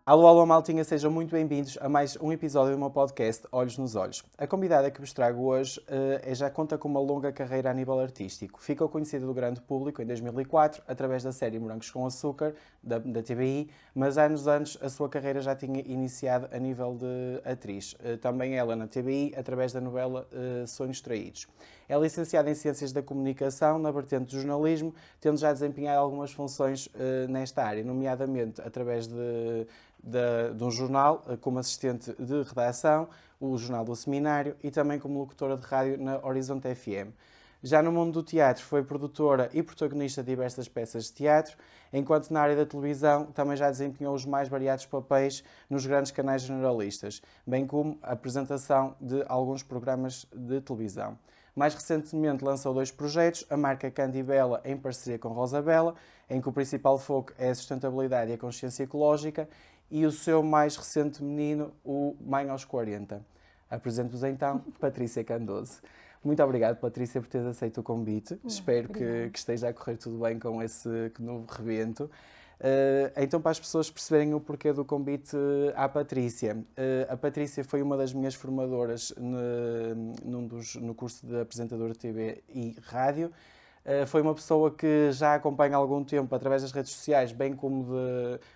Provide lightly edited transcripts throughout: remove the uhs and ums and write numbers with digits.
Alô, alô, maltinha, sejam muito bem-vindos a mais um episódio do meu podcast Olhos nos Olhos. A convidada que vos trago hoje já conta com uma longa carreira a nível artístico. Ficou conhecida do grande público em 2004, através da série Morangos com Açúcar, da TVI, mas há uns anos a sua carreira já tinha iniciado a nível de atriz. Também ela na TVI, através da novela Sonhos Traídos. É licenciada em Ciências da Comunicação, na vertente do jornalismo, tendo já desempenhado algumas funções nesta área, nomeadamente através de um jornal, como assistente de redação, o Jornal do Seminário, e também como locutora de rádio na Horizonte FM. Já no mundo do teatro foi produtora e protagonista de diversas peças de teatro, enquanto na área da televisão também já desempenhou os mais variados papéis nos grandes canais generalistas, bem como a apresentação de alguns programas de televisão. Mais recentemente lançou 2 projetos, a marca Candibela em parceria com Rosabella, em que o principal foco é a sustentabilidade e a consciência ecológica, e o seu mais recente menino, o Mãe aos 40. Apresento-vos então Patrícia Candoso. Muito obrigado, Patrícia, por teres aceito o convite. Espero que esteja a correr tudo bem com esse novo rebento. Então, para as pessoas perceberem o porquê do convite à Patrícia. A Patrícia foi uma das minhas formadoras no curso de apresentador de TV e rádio. Foi uma pessoa que já acompanha há algum tempo através das redes sociais, bem como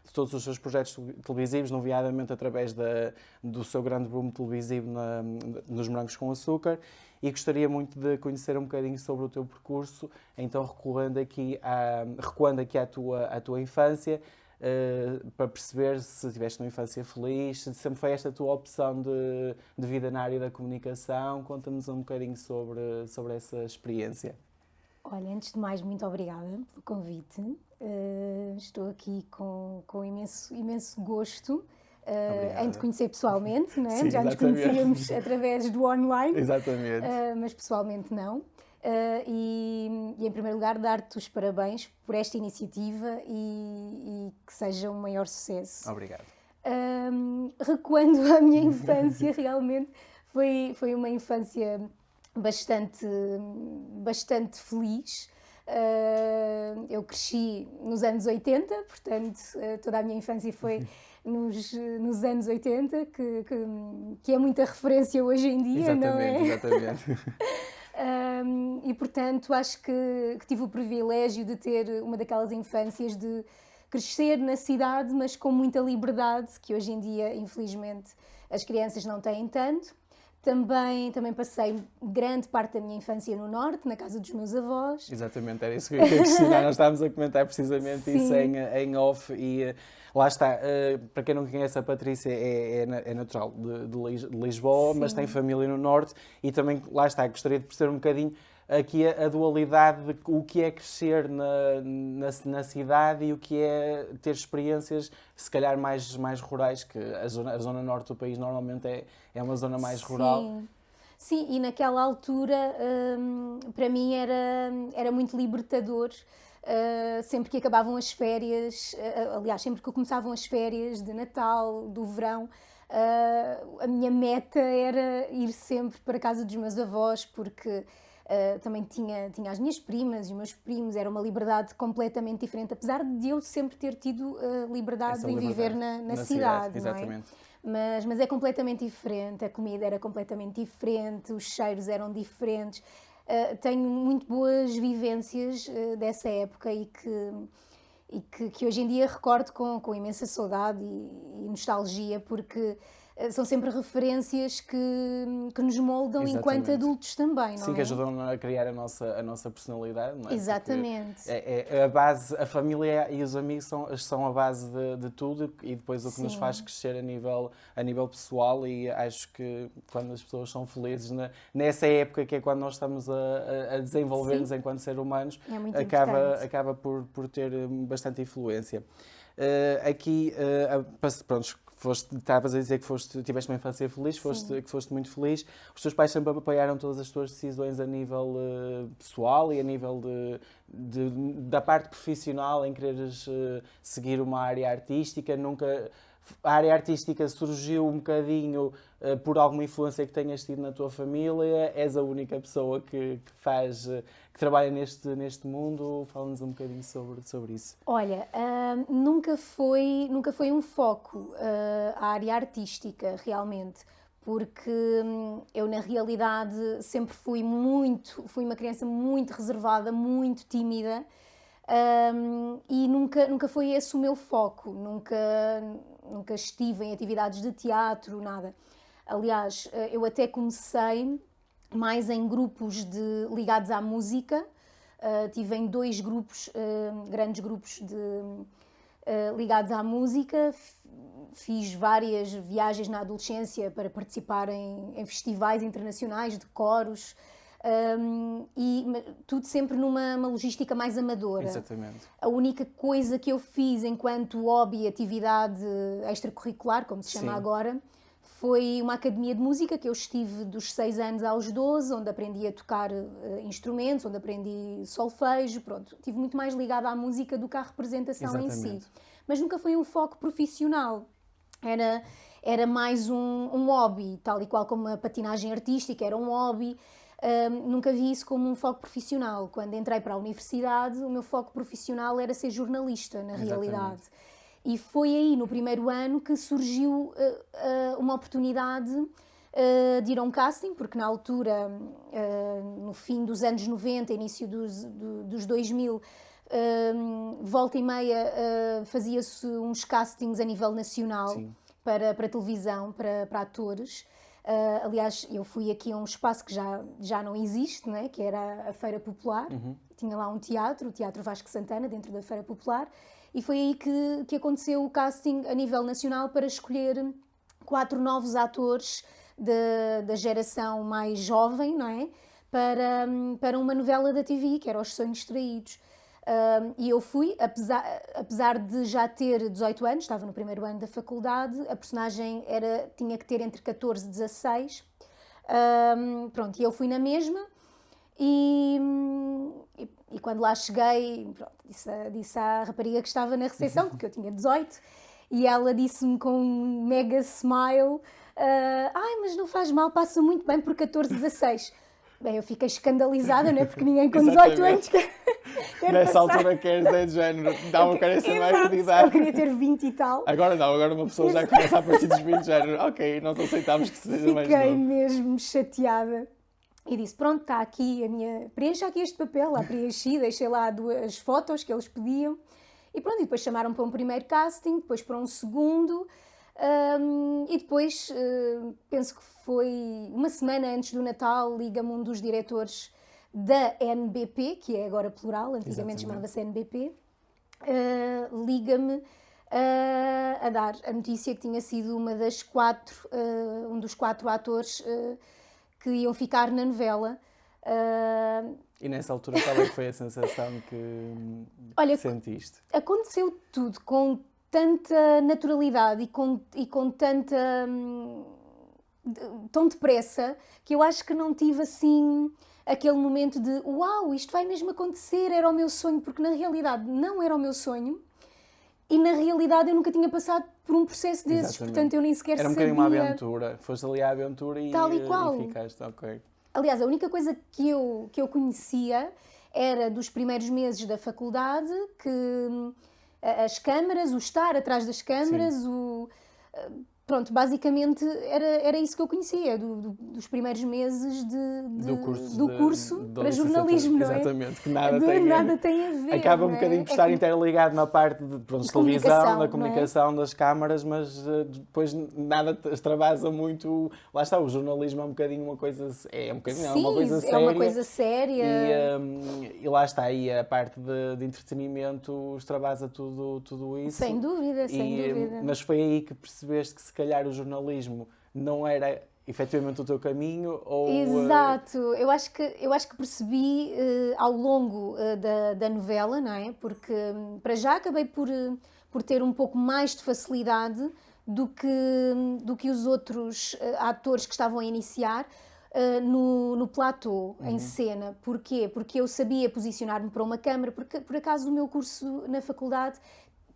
de todos os seus projetos televisivos, nomeadamente através do seu grande boom televisivo nos Morangos com Açúcar, e gostaria muito de conhecer um bocadinho sobre o teu percurso, então recuando aqui à tua infância, para perceber se tiveste uma infância feliz, se sempre foi esta a tua opção de vida na área da comunicação. Conta-nos um bocadinho sobre essa experiência. Olha, antes de mais, muito obrigada pelo convite. Estou aqui com imenso gosto em te conhecer pessoalmente, não é? Sim, já nos conhecíamos através do online, exatamente. Mas pessoalmente não. E em primeiro lugar, dar-te os parabéns por esta iniciativa e que seja um maior sucesso. Obrigado. Recuando à minha infância, realmente foi uma infância bastante feliz. Eu cresci nos anos 80, portanto, toda a minha infância foi nos anos 80, que é muita referência hoje em dia, exatamente, não é? Exatamente. E, portanto, acho que tive o privilégio de ter uma daquelas infâncias de crescer na cidade, mas com muita liberdade, que hoje em dia, infelizmente, as crianças não têm tanto. Também passei grande parte da minha infância no Norte, na casa dos meus avós. Exatamente, era isso que eu ia questionar. Nós estávamos a comentar precisamente Sim. Isso em off e lá está. Para quem não conhece, a Patrícia é natural de Lisboa, Sim. Mas tem família no Norte e também, lá está, gostaria de perceber um bocadinho aqui a dualidade de o que é crescer na cidade e o que é ter experiências, se calhar, mais rurais, que a zona norte do país normalmente é uma zona mais rural. Sim, e naquela altura, para mim, era muito libertador. Sempre que acabavam as férias, aliás, sempre que começavam as férias de Natal, do verão, a minha meta era ir sempre para a casa dos meus avós, porque também tinha as minhas primas e os meus primos, era uma liberdade completamente diferente, apesar de eu sempre ter tido liberdade em viver na cidade, não é? Exatamente. Mas é completamente diferente, a comida era completamente diferente, os cheiros eram diferentes. Tenho muito boas vivências dessa época e que hoje em dia recordo com imensa saudade e nostalgia, porque são sempre referências que nos moldam enquanto adultos também, não é? Sim, que ajudam a criar a nossa personalidade, não é? Exatamente. A base, a família e os amigos são a base de tudo e depois o que nos faz crescer a nível pessoal, e acho que quando as pessoas são felizes nessa época, que é quando nós estamos a desenvolver-nos enquanto seres humanos, acaba por ter bastante influência. Pronto, estavas a dizer que tiveste uma infância feliz, que foste muito feliz. Os teus pais sempre apoiaram todas as tuas decisões a nível pessoal e a nível da parte profissional, em quereres seguir uma área artística. Nunca a área artística surgiu um bocadinho por alguma influência que tenhas tido na tua família, és a única pessoa que trabalha neste mundo. Fala-nos um bocadinho sobre isso. Olha, nunca foi um foco a área artística, realmente, porque eu, na realidade, sempre fui uma criança muito reservada, muito tímida, e nunca foi esse o meu foco, nunca estive em atividades de teatro, nada. Aliás, eu até comecei mais em grupos ligados à música. Tive em 2 grupos, grandes grupos ligados à música. Fiz várias viagens na adolescência para participar em festivais internacionais de coros, e tudo sempre numa logística mais amadora. Exatamente. A única coisa que eu fiz enquanto hobby, atividade extracurricular, como se chama agora, foi uma academia de música que eu estive dos 6 anos aos 12, onde aprendi a tocar instrumentos, onde aprendi solfejo, pronto. Estive muito mais ligada à música do que à representação em si. Mas nunca foi um foco profissional. Era mais um hobby, tal e qual como a patinagem artística era um hobby. Nunca vi isso como um foco profissional. Quando entrei para a universidade, o meu foco profissional era ser jornalista, na realidade. E foi aí, no primeiro ano, que surgiu uma oportunidade de ir a um casting, porque na altura, no fim dos anos 90, início dos 2000, volta e meia fazia-se uns castings a nível nacional para televisão, para atores. Aliás, eu fui aqui a um espaço que já não existe, né? Que era a Feira Popular. Tinha lá um teatro, o Teatro Vasco Santana, dentro da Feira Popular. E foi aí que aconteceu o casting a nível nacional para escolher 4 novos atores da geração mais jovem, não é? Para uma novela da TV, que era Os Sonhos Traídos. E eu fui, apesar de já ter 18 anos, estava no primeiro ano da faculdade, a personagem tinha que ter entre 14 e 16. Pronto, e eu fui na mesma. E quando lá cheguei, pronto, disse à rapariga que estava na recepção, porque eu tinha 18, e ela disse-me com um mega smile: mas não faz mal, passa muito bem por 14, 16. Bem, eu fiquei escandalizada, não é? Porque ninguém com 18 anos quer Nessa altura queres é de género, dá uma careça mais de idade. Eu queria ter 20 e tal. Agora não, agora uma pessoa já começa a partir dos 20 de género. Ok, nós aceitamos que seja mais novo. Fiquei mesmo chateada. E disse, pronto, está aqui preencha aqui este papel. Lá preenchi, deixei lá 2 fotos que eles pediam. E pronto, e depois chamaram para um primeiro casting, depois para um segundo. E depois, penso que foi uma semana antes do Natal, liga-me um dos diretores da NBP, que é agora plural, antigamente chamava-se NBP, liga-me a dar a notícia que tinha sido um dos 4 atores que iam ficar na novela. E nessa altura, qual é que foi a sensação que sentiste? Aconteceu tudo com tanta naturalidade e com tão depressa, que eu acho que não tive assim aquele momento de uau, isto vai mesmo acontecer, era o meu sonho, porque na realidade não era o meu sonho. E na realidade eu nunca tinha passado por um processo desses, portanto eu nem sequer sabia. Era um bocadinho uma aventura, foste ali à aventura e ficaste, ok. Aliás, a única coisa que eu conhecia era dos primeiros meses da faculdade, que as câmaras, o estar atrás das câmaras, pronto, basicamente era isso que eu conhecia, dos primeiros meses do curso para jornalismo, não é? Exatamente, que nada tem a ver. Acaba um bocadinho por estar interligado na parte de televisão, da comunicação, das câmaras, mas depois nada extravasa muito. Lá está, o jornalismo é um bocadinho uma coisa... É uma coisa séria. É uma coisa séria. E lá está, aí a parte de entretenimento extravasa tudo isso. Sem dúvida. Mas foi aí que percebeste que se calhar o jornalismo não era efetivamente o teu caminho? Exato, eu acho que percebi ao longo da novela, não é? Porque para já acabei por ter um pouco mais de facilidade do que os outros atores que estavam a iniciar no platô, em cena. Porquê? Porque eu sabia posicionar-me para uma câmara, porque por acaso o meu curso na faculdade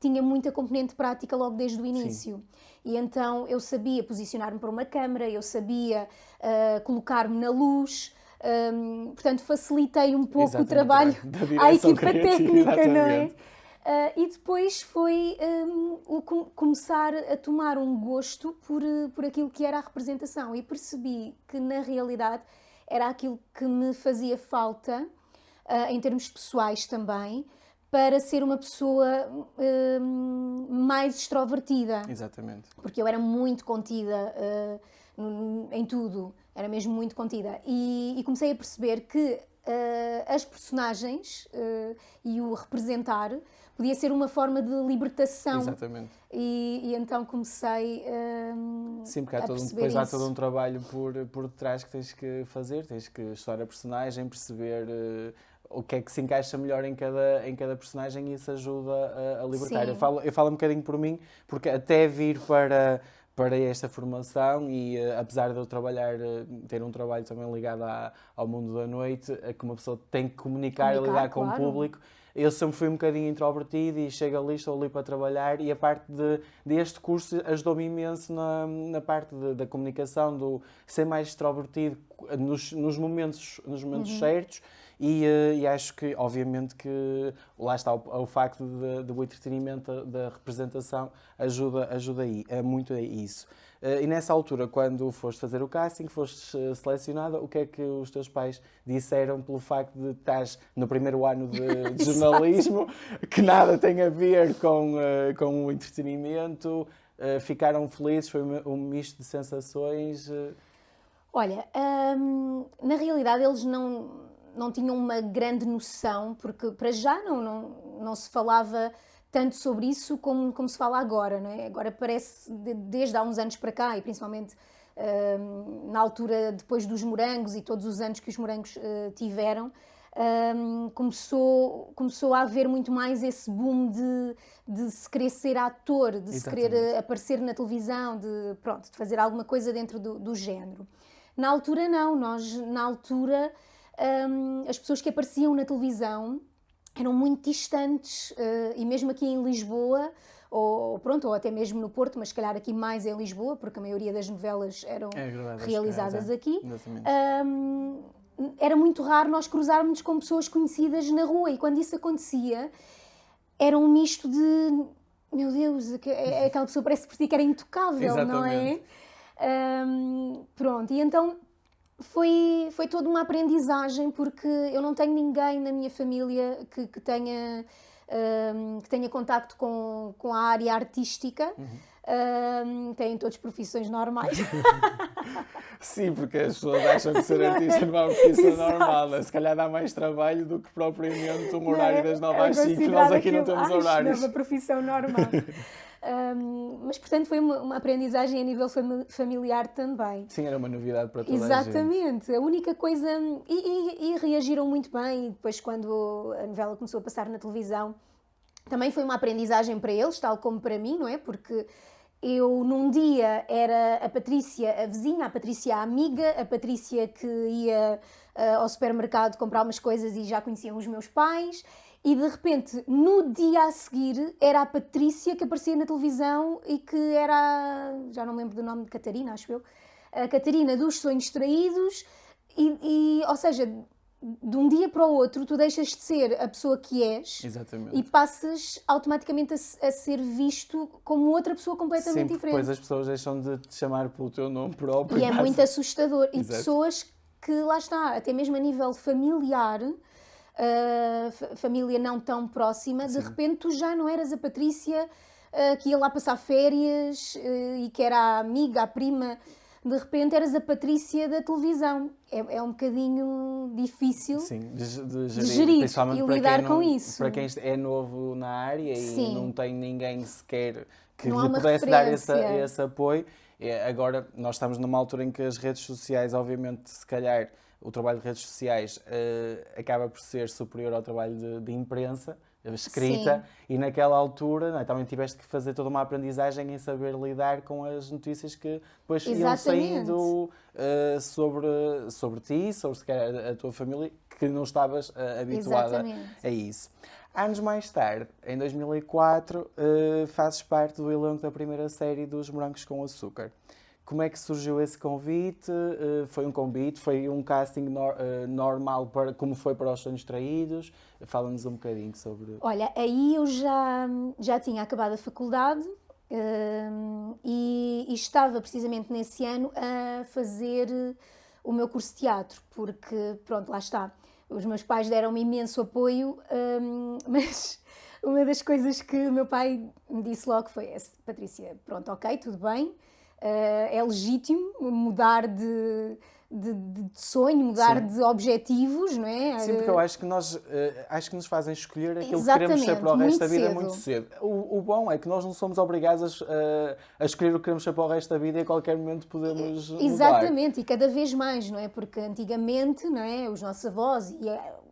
tinha muita componente prática logo desde o início. Sim. E então eu sabia posicionar-me para uma câmara, eu sabia colocar-me na luz, portanto facilitei um pouco o trabalho à equipa técnica, não é? E depois foi começar a tomar um gosto por aquilo que era a representação, e percebi que na realidade era aquilo que me fazia falta, em termos pessoais também, para ser uma pessoa mais extrovertida. Exatamente. Porque eu era muito contida em tudo, era mesmo muito contida. E comecei a perceber que as personagens e o representar podia ser uma forma de libertação. Exatamente. E então comecei Sim, porque a perceber depois há isso. todo um trabalho por detrás que tens que fazer, tens que estudar a personagem, perceber o que é que se encaixa melhor em cada personagem, e isso ajuda a libertar. Eu falo um bocadinho por mim, porque até vir para esta formação, e apesar de eu ter um trabalho também ligado ao mundo da noite, que uma pessoa tem que comunicar e lidar com o público, eu sempre fui um bocadinho introvertido e chego ali, estou ali para trabalhar, e a parte deste curso ajudou-me imenso na parte da comunicação, do ser mais extrovertido nos momentos certos. E acho que, obviamente, que lá está o facto do entretenimento, da representação, ajuda aí, muito a isso. E nessa altura, quando foste fazer o casting, foste selecionada, o que é que os teus pais disseram pelo facto de estás no primeiro ano de jornalismo, que nada tem a ver com o entretenimento? Ficaram felizes? Foi um misto de sensações? Olha, na realidade eles não tinham uma grande noção, porque para já não se falava tanto sobre isso como se fala agora, não é? Agora parece, desde há uns anos para cá, e principalmente na altura depois dos morangos e todos os anos que os morangos tiveram, começou a haver muito mais esse boom de se querer ser ator, de se querer aparecer na televisão, de fazer alguma coisa dentro do género. Na altura não, na altura as pessoas que apareciam na televisão eram muito distantes, e mesmo aqui em Lisboa, ou até mesmo no Porto, mas se calhar aqui mais em Lisboa, porque a maioria das novelas eram realizadas aqui, era muito raro nós cruzarmos com pessoas conhecidas na rua, e quando isso acontecia era um misto de, meu Deus, aquela pessoa parece por si que era intocável, não é? E então foi toda uma aprendizagem, porque eu não tenho ninguém na minha família que tenha contacto com a área artística. Têm todos profissões normais. Sim, porque as pessoas acham que ser artista não é uma profissão normal, né? Se calhar dá mais trabalho do que propriamente um horário das 9 às 5, nós aqui não temos horários. Não é uma profissão normal. Mas, portanto, foi uma aprendizagem a nível familiar também. Sim, era uma novidade para toda a gente. Exatamente. A única coisa... E reagiram muito bem. E depois, quando a novela começou a passar na televisão, também foi uma aprendizagem para eles, tal como para mim, não é? Porque eu, num dia, era a Patrícia a vizinha, a Patrícia a amiga, a Patrícia que ia ao supermercado comprar umas coisas e já conheciam os meus pais. E, de repente, no dia a seguir, era a Patrícia que aparecia na televisão e que era, já não me lembro do nome de Catarina, acho eu, a Catarina dos Sonhos Traídos, ou seja, de um dia para o outro, tu deixas de ser a pessoa que és. Exatamente. E passas automaticamente a ser visto como outra pessoa completamente diferente. Depois as pessoas deixam de te chamar pelo teu nome próprio. E é muito assustador. Exato. E pessoas que, lá está, até mesmo a nível familiar, família não tão próxima, de repente tu já não eras a Patrícia que ia lá passar férias e que era a amiga, a prima. De repente eras a Patrícia da televisão. É um bocadinho difícil de gerir e lidar com isso. Para quem é novo na área e não tem ninguém sequer que não lhe pudesse dar esse apoio. Agora, nós estamos numa altura em que as redes sociais, obviamente, se calhar, o trabalho de redes sociais acaba por ser superior ao trabalho de imprensa, escrita, Sim. e naquela altura, não é, também tiveste que fazer toda uma aprendizagem em saber lidar com as notícias que depois iam Exatamente. saindo sobre ti, sobre se calhar a tua família, que não estavas habituada Exatamente. a isso. Anos mais tarde, em 2004, fazes parte do elenco da primeira série dos Morangos com Açúcar. Como é que surgiu esse convite? Foi um convite? Foi um casting normal, como foi para Os Sonhos Traídos? Fala-nos um bocadinho sobre... Olha, aí eu já tinha acabado a faculdade, e estava precisamente nesse ano a fazer o meu curso de teatro, porque, pronto, lá está. Os meus pais deram-me imenso apoio, mas uma das coisas que o meu pai me disse logo foi: Patrícia, pronto, ok, tudo bem, é legítimo mudar de sonho, mudar Sim. de objetivos, não é? Sim, porque eu acho que acho que nos fazem escolher aquilo que Exatamente, queremos ser para o resto muito da vida cedo. muito cedo. O bom é que nós não somos obrigados a escolher o que queremos ser para o resto da vida e a qualquer momento podemos mudar. Exatamente, e cada vez mais, não é? Porque antigamente, não é? Os nossos avós e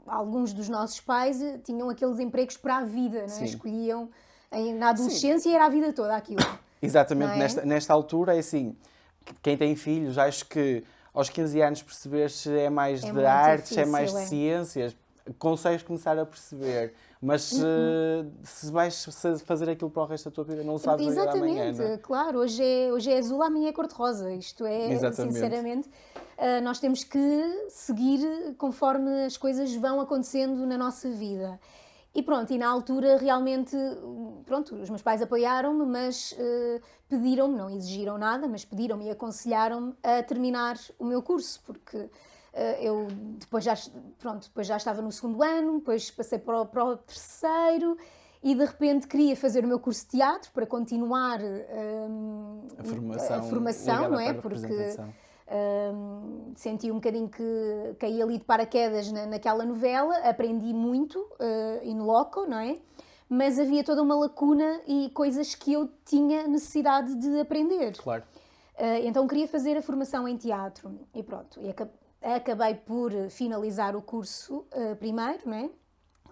alguns dos nossos pais tinham aqueles empregos para a vida, não é? Sim. Escolhiam na adolescência e era a vida toda aquilo. Exatamente, Não é? nesta altura é assim, quem tem filhos, acho que aos 15 anos perceber se é mais de muito artes, se é difícil, mais de é. ciências, consegues começar a perceber, mas se vais fazer aquilo para o resto da tua vida, não sabes o dia da manhã, Exatamente, não é? claro, hoje é azul, amanhã é cor-de-rosa. Isto é, Exatamente. sinceramente, nós temos que seguir conforme as coisas vão acontecendo na nossa vida. E pronto, e na altura realmente, pronto, os meus pais apoiaram-me, mas pediram-me, não exigiram nada, mas pediram-me e aconselharam-me a terminar o meu curso, porque eu depois já estava no segundo ano, depois passei para o terceiro e de repente queria fazer o meu curso de teatro para continuar a formação, não é? Porque senti um bocadinho que caí ali de paraquedas naquela novela, aprendi muito in loco, não é? Mas havia toda uma lacuna e coisas que eu tinha necessidade de aprender. Claro. Então queria fazer a formação em teatro e pronto, e acabei por finalizar o curso primeiro, não é?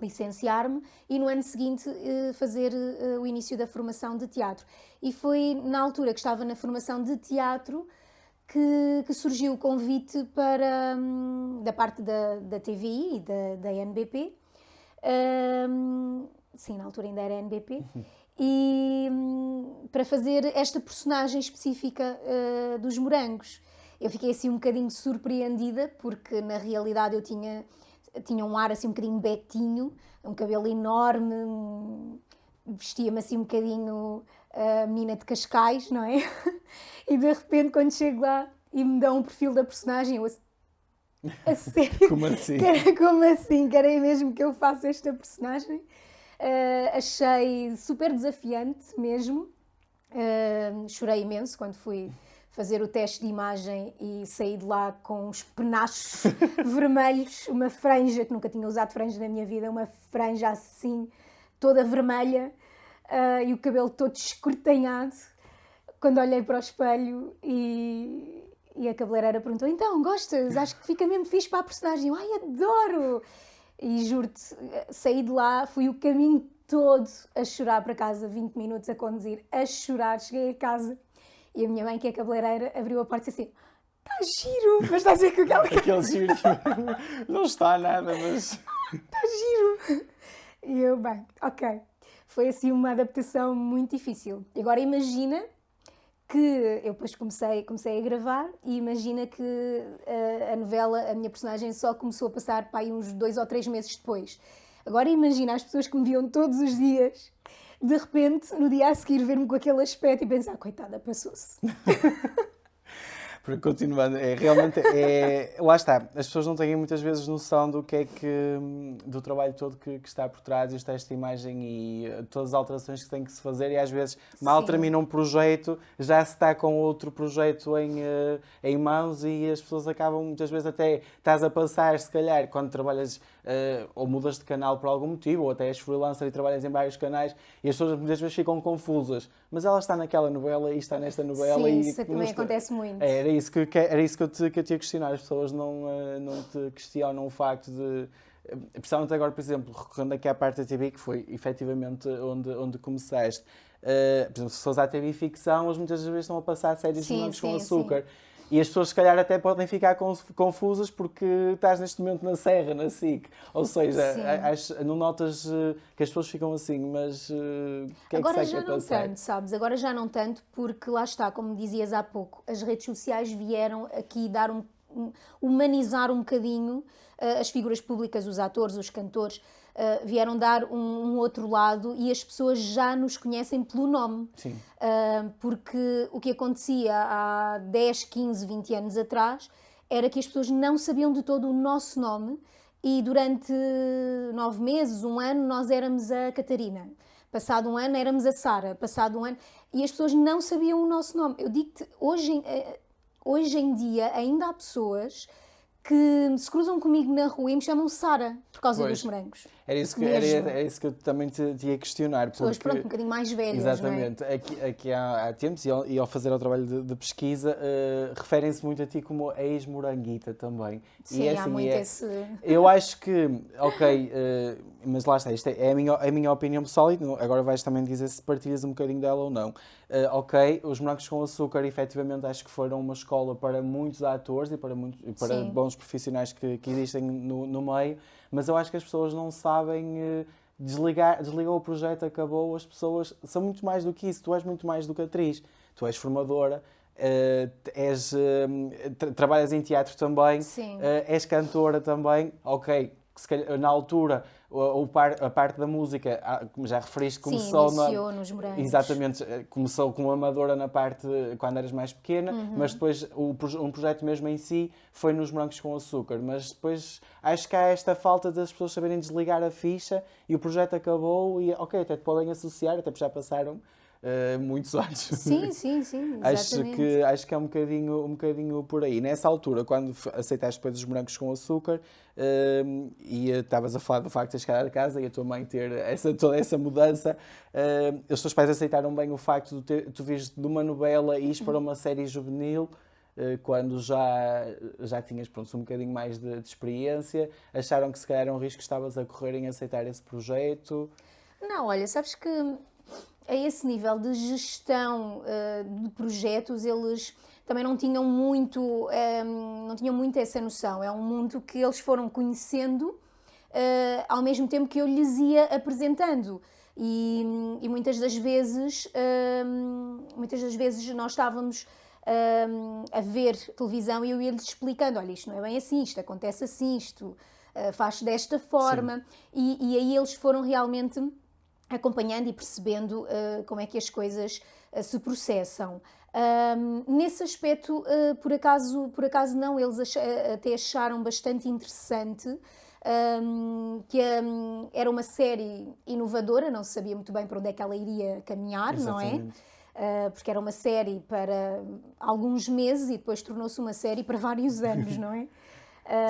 Licenciar-me e no ano seguinte fazer o início da formação de teatro. E foi na altura que estava na formação de teatro que surgiu o convite da parte da TVI e da NBP. Sim, na altura ainda era NBP. E para fazer esta personagem específica dos morangos. Eu fiquei assim um bocadinho surpreendida, porque na realidade eu tinha um ar assim um bocadinho betinho, um cabelo enorme, vestia-me assim um bocadinho menina de Cascais, não é? E de repente quando chego lá e me dão um perfil da personagem, eu a sério? Como assim? Como assim? Querem mesmo que eu faça esta personagem? Achei super desafiante mesmo. Chorei imenso quando fui fazer o teste de imagem e saí de lá com uns penachos vermelhos, uma franja, que nunca tinha usado franja na minha vida, uma franja assim, toda vermelha, e o cabelo todo escortanhado. Quando olhei para o espelho e a cabeleireira perguntou: então, gostas? Acho que fica mesmo fixe para a personagem. Eu, ai, adoro! E juro-te, saí de lá, fui o caminho todo a chorar para casa, 20 minutos a conduzir, a chorar. Cheguei a casa e a minha mãe, que é cabeleireira, abriu a porta e disse assim: está giro! Mas está a dizer que Aquele giro não está nada, mas... está giro! E eu, bem, ok. Foi assim uma adaptação muito difícil. E agora imagina que eu depois comecei a gravar e imagina que a novela, a minha personagem só começou a passar para aí uns 2 ou 3 meses depois. Agora imagina as pessoas que me viam todos os dias, de repente, no dia a seguir, ver-me com aquele aspecto e pensar: coitada, passou-se. Porque continuando, realmente lá está, as pessoas não têm muitas vezes noção do do trabalho todo que está por trás desta imagem e todas as alterações que têm que se fazer, e às vezes mal Sim. termina um projeto, já se está com outro projeto em mãos, e as pessoas acabam muitas vezes até, estás a passar, se calhar, quando trabalhas ou mudas de canal por algum motivo, ou até és freelancer e trabalhas em vários canais, e as pessoas muitas vezes ficam confusas, mas ela está naquela novela e está nesta novela. Sim, e isso também acontece muito. Era era isso que eu te ia questionar. As pessoas não te questionam o facto de... Principalmente agora, por exemplo, recorrendo aqui à parte da TV, que foi efetivamente onde começaste. Por exemplo, se fores à TV ficção, eles muitas vezes estão a passar séries de morangos com açúcar. E as pessoas, se calhar, até podem ficar confusas porque estás neste momento na Serra, na SIC. Ou seja, não notas que as pessoas ficam assim, mas o que é agora que sai já não tanto, sabes? Agora já não tanto, porque lá está, como dizias há pouco, as redes sociais vieram aqui dar humanizar um bocadinho as figuras públicas, os atores, os cantores, vieram dar um outro lado e as pessoas já nos conhecem pelo nome. Sim. Porque o que acontecia há 10, 15, 20 anos atrás era que as pessoas não sabiam de todo o nosso nome e durante 9 meses, um ano, nós éramos a Catarina. Passado um ano éramos a Sara, passado um ano... E as pessoas não sabiam o nosso nome. Eu digo-te, hoje em dia ainda há pessoas que se cruzam comigo na rua e me chamam Sara por causa dos morangos. Era isso que eu também te ia questionar. Pessoas, pronto, um bocadinho mais velhas, exatamente. não é? Aqui há tempos, e ao fazer o trabalho de pesquisa, referem-se muito a ti como a ex-moranguita também. Sim, e há muito esse... Eu acho que, ok, mas lá está, isto é a minha opinião pessoal, e agora vais também dizer se partilhas um bocadinho dela ou não. Ok, os morangos com açúcar, efetivamente, acho que foram uma escola para muitos atores e para bons profissionais que existem no meio, mas eu acho que as pessoas não sabem desligou o projeto, acabou, as pessoas são muito mais do que isso, tu és muito mais do que atriz, tu és formadora, trabalhas em teatro também, és cantora também, ok, se calhar, na altura a parte da música, como já referiste, começou nos morangos. Exatamente, começou como amadora na parte quando eras mais pequena, mas depois um projeto mesmo em si foi nos morangos com açúcar, mas depois acho que há esta falta das pessoas saberem desligar a ficha e o projeto acabou e ok, até te podem associar, até porque já passaram muitos anos. Sim, exatamente. Acho que é um bocadinho por aí. Nessa altura, quando aceitaste depois os morangos com açúcar e estavas a falar do facto de chegar a casa e a tua mãe ter toda essa mudança, os teus pais aceitaram bem o facto de tu vires de uma novela e ires para uma série juvenil, quando já tinhas pronto, um bocadinho mais de experiência, acharam que se calhar era um risco que estavas a correr em aceitar esse projeto? Não, olha, sabes que a esse nível de gestão de projetos, eles também não tinham muito essa noção. É um mundo que eles foram conhecendo ao mesmo tempo que eu lhes ia apresentando. E muitas das vezes nós estávamos a ver televisão e eu ia-lhes explicando, olha, isto não é bem assim, isto acontece assim, isto faz desta forma. E aí eles foram realmente acompanhando e percebendo como é que as coisas se processam. Nesse aspecto, por acaso não, eles até acharam bastante interessante que era uma série inovadora, não se sabia muito bem para onde é que ela iria caminhar, exatamente. Não é? Porque era uma série para alguns meses e depois tornou-se uma série para vários anos, não é?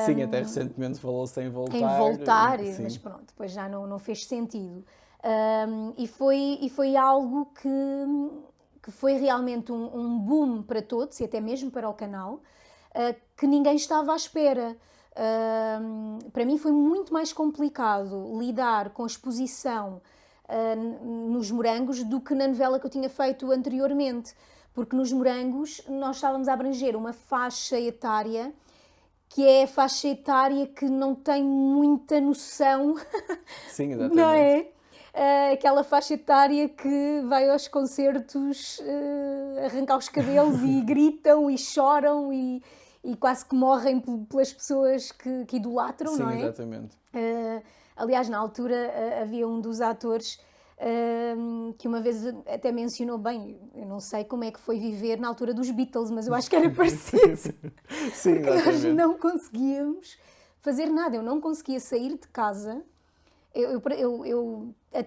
Sim, até recentemente falou-se em voltar. Em voltar, mas pronto, depois já não fez sentido. E foi algo que foi realmente um boom para todos, e até mesmo para o canal, que ninguém estava à espera. Para mim foi muito mais complicado lidar com a exposição nos morangos do que na novela que eu tinha feito anteriormente, porque nos morangos nós estávamos a abranger uma faixa etária que é a faixa etária que não tem muita noção. Sim, exatamente. Não é? Aquela faixa etária que vai aos concertos arrancar os cabelos e gritam e choram e quase que morrem pelas pessoas que idolatram, sim, não é? Sim, exatamente. Aliás, na altura havia um dos atores que uma vez até mencionou bem, eu não sei como é que foi viver na altura dos Beatles, mas eu acho que era parecido. Sim, porque nós não conseguíamos fazer nada, eu não conseguia sair de casa. Eu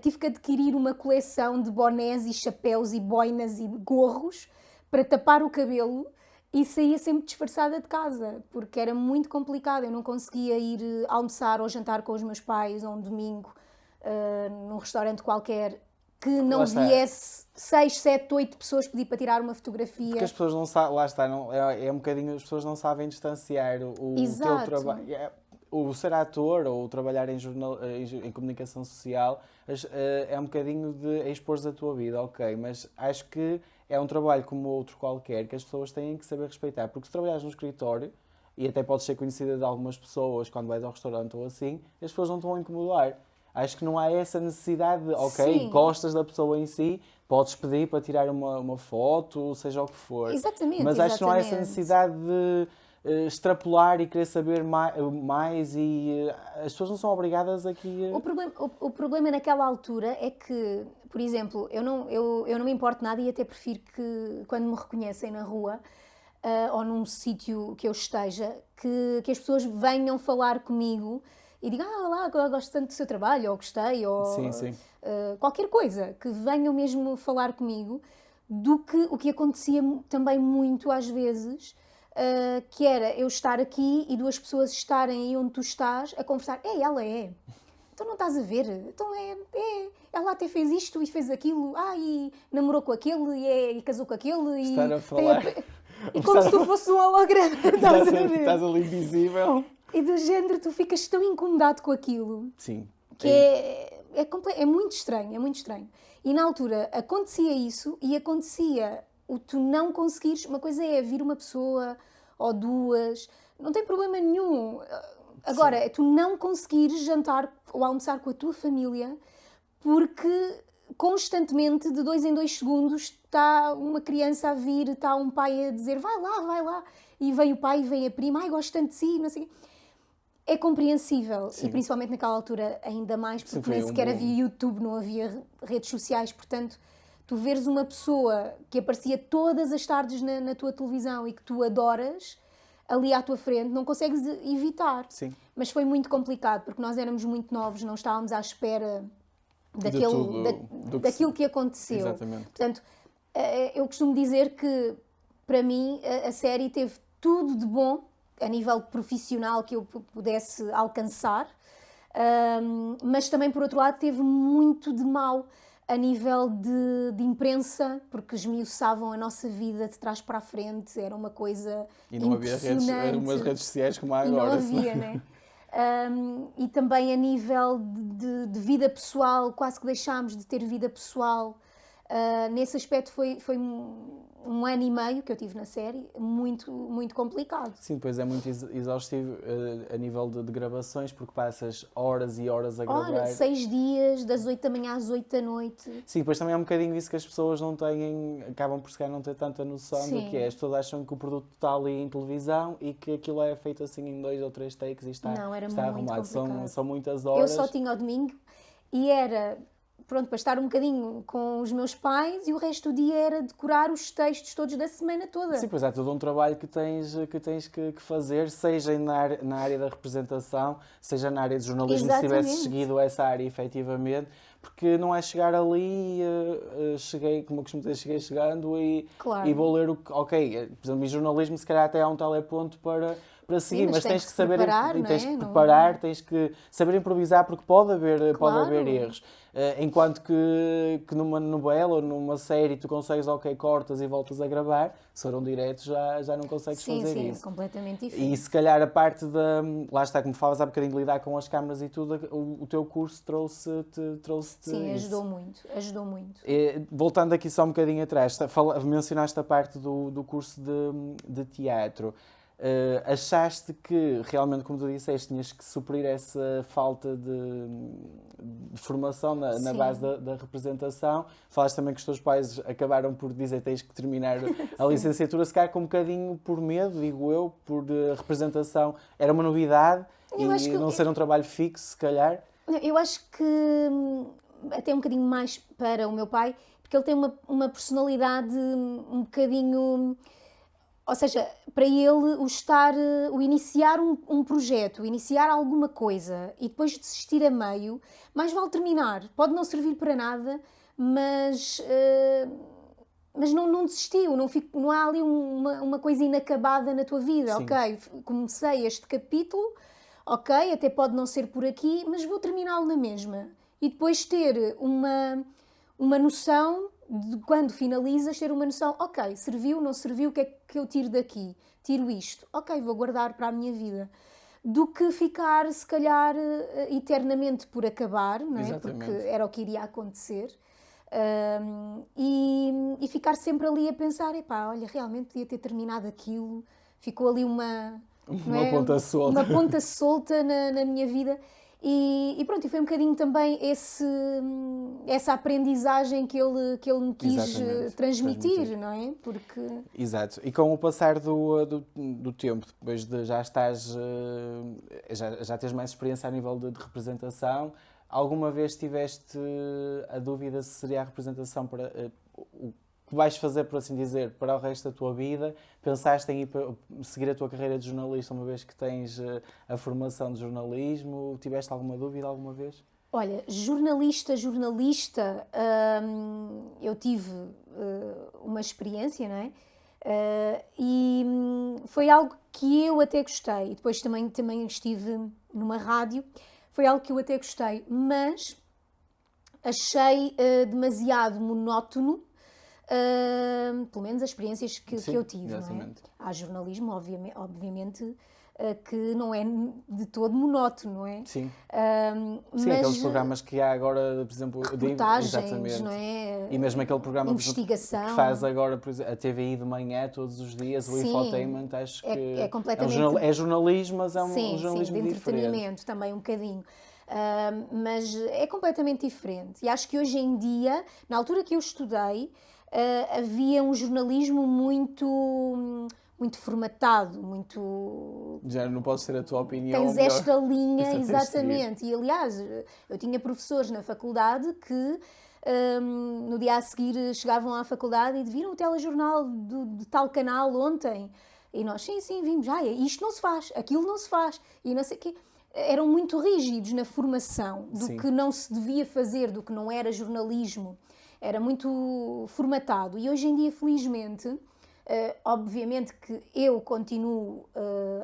tive que adquirir uma coleção de bonés e chapéus e boinas e gorros para tapar o cabelo e saía sempre disfarçada de casa, porque era muito complicado. Eu não conseguia ir almoçar ou jantar com os meus pais ou um domingo num restaurante qualquer que não Lá está. viesse 6, 7, 8 pessoas pedir para tirar uma fotografia. Porque as pessoas não sabem, lá está, não, é um bocadinho, as pessoas não sabem distanciar o teu Exato. trabalho. O ser ator ou trabalhar em comunicação social é um bocadinho de expor a tua vida, ok, mas acho que é um trabalho como outro qualquer que as pessoas têm que saber respeitar, porque se trabalhares no escritório, e até podes ser conhecida de algumas pessoas quando vais ao restaurante ou assim, as pessoas não te vão incomodar. Acho que não há essa necessidade de, ok, Sim. gostas da pessoa em si, podes pedir para tirar uma foto, seja o que for. Exatamente, Mas acho que não há essa exatamente. necessidade de extrapolar e querer saber mais e as pessoas não são obrigadas aqui a... O problema naquela altura é que, por exemplo, eu não me importo nada e até prefiro que, quando me reconhecem na rua ou num sítio que eu esteja, que as pessoas venham falar comigo e digam, olá, gosto tanto do seu trabalho, ou gostei, ou Sim. qualquer coisa, que venham mesmo falar comigo, do que o que acontecia também muito às vezes, que era eu estar aqui e duas pessoas estarem aí onde tu estás a conversar. Ela é. Então não estás a ver? Então ela até fez isto e fez aquilo. E namorou com aquele e casou com aquele. Estar a falar... E como se tu fosse um holograma, estás a ver? Estás ali invisível. E do género, tu ficas tão incomodado com aquilo. Sim. Que é muito estranho, é muito estranho. E na altura acontecia isso e acontecia o tu não conseguires. Uma coisa é vir uma pessoa ou duas, não tem problema nenhum. Agora, é tu não conseguires jantar ou almoçar com a tua família porque constantemente, de 2 em 2 segundos, está uma criança a vir, está um pai a dizer vai lá. E vem o pai e vem a prima, gosto tanto de si, não sei o quê. É compreensível, Sim. e principalmente naquela altura ainda mais, porque Sim, nem sequer havia YouTube, não havia redes sociais, portanto, tu veres uma pessoa que aparecia todas as tardes na tua televisão e que tu adoras, ali à tua frente, não consegues evitar. Sim. Mas foi muito complicado, porque nós éramos muito novos, não estávamos à espera daquilo que aconteceu. Exatamente. Portanto, eu costumo dizer que, para mim, a série teve tudo de bom, a nível profissional que eu pudesse alcançar, mas também, por outro lado, teve muito de mau a nível de imprensa, porque esmiuçavam a nossa vida de trás para a frente, era uma coisa e não impressionante. havia umas redes sociais como há E agora. não havia, né? E também a nível de vida pessoal, quase que deixámos de ter vida pessoal. Nesse aspecto foi um ano e meio que eu tive na série, muito, muito complicado. Sim, depois é muito exaustivo a nível de gravações, porque passas horas e horas a gravar. 6 dias, das 8 da manhã às 8 da noite. Sim, depois também é um bocadinho isso que as pessoas não têm, acabam por se calhar não ter tanta noção do que é. As pessoas acham que o produto está ali em televisão e que aquilo é feito assim em 2 ou 3 takes e está muito arrumado. complicado. São muitas horas. Eu só tinha ao domingo e era... Pronto, para estar um bocadinho com os meus pais e o resto do dia era decorar os textos todos da semana toda. Sim, pois é todo um trabalho que tens que fazer, seja na área da representação, seja na área de jornalismo, Exatamente. se tivesse seguido essa área efetivamente, porque não é chegar ali, cheguei, como eu costumo dizer, cheguei chegando Claro. e vou ler o que... Ok, por exemplo, em jornalismo se calhar até há um teleponto para seguir, mas tens que saber preparar, tens não é? que preparar, tens que saber improvisar, porque pode haver erros. Enquanto que numa novela ou numa série tu consegues, ok, cortas e voltas a gravar, se for um direto já não consegues fazer sim, isso. É completamente diferente. E se calhar a parte da... Lá está, como falavas há bocadinho de lidar com as câmaras e tudo, o teu curso trouxe-te Sim, isso. ajudou muito. Voltando aqui só um bocadinho atrás, mencionaste a parte do curso de teatro. Achaste que realmente, como tu disseste, tinhas que suprir essa falta de formação na base da representação? Falaste também que os teus pais acabaram por dizer que tens que terminar a licenciatura, se calhar com um bocadinho por medo, digo eu, por representação. Era uma novidade e não ser um trabalho fixo, se calhar. Eu acho que até um bocadinho mais para o meu pai, porque ele tem uma personalidade um bocadinho... Ou seja, para ele o iniciar um projeto, iniciar alguma coisa e depois desistir a meio, mais vale terminar. Pode não servir para nada, mas não desistiu, não há ali uma coisa inacabada na tua vida. Sim. Ok, comecei este capítulo, ok, até pode não ser por aqui, mas vou terminá-lo na mesma. E depois ter uma noção de quando finalizas, ter uma noção, ok, serviu, não serviu, o que é que eu tiro daqui? Tiro isto, ok, vou guardar para a minha vida. Do que ficar, se calhar, eternamente por acabar, não é? Exatamente. Porque era o que iria acontecer. E ficar sempre ali a pensar, epá, olha, realmente podia ter terminado aquilo, ficou ali uma ponta solta. uma ponta solta na minha vida. E pronto, e foi um bocadinho também essa aprendizagem que ele me quis Exatamente, transmitir, não é? Porque... Exato. E com o passar do tempo, depois de já estás, já tens mais experiência a nível de representação, alguma vez tiveste a dúvida se seria a representação para o que vais fazer, por assim dizer, para o resto da tua vida? Pensaste em seguir a tua carreira de jornalista uma vez que tens a formação de jornalismo? Tiveste alguma dúvida alguma vez? Olha, jornalista, eu tive uma experiência, não é? E foi algo que eu até gostei. Depois também estive numa rádio, foi algo que eu até gostei, mas achei demasiado monótono, pelo menos as experiências que eu tive. Não é? Há jornalismo, obviamente, que não é de todo monótono, não é? Sim. Mas aqueles programas que há agora, por exemplo, reportagens, não é? E mesmo aquele programa investigação que faz agora, por exemplo, a TVI de manhã, todos os dias, o infotainment, acho que é completamente... é jornalismo, mas é um jornalismo de diferente. Entretenimento também um bocadinho. Mas é completamente diferente. E acho que hoje em dia, na altura que eu estudei, havia um jornalismo muito formatado, muito... Já não podes ter a tua opinião. Tens esta linha, exatamente. E, aliás, eu tinha professores na faculdade que no dia a seguir chegavam à faculdade e viram o telejornal de tal canal ontem. E nós, sim, vimos. Isto não se faz, aquilo não se faz. E não sei o quê. Eram muito rígidos na formação do que não se devia fazer, do que não era jornalismo. Era muito formatado. E hoje em dia, felizmente... obviamente que eu continuo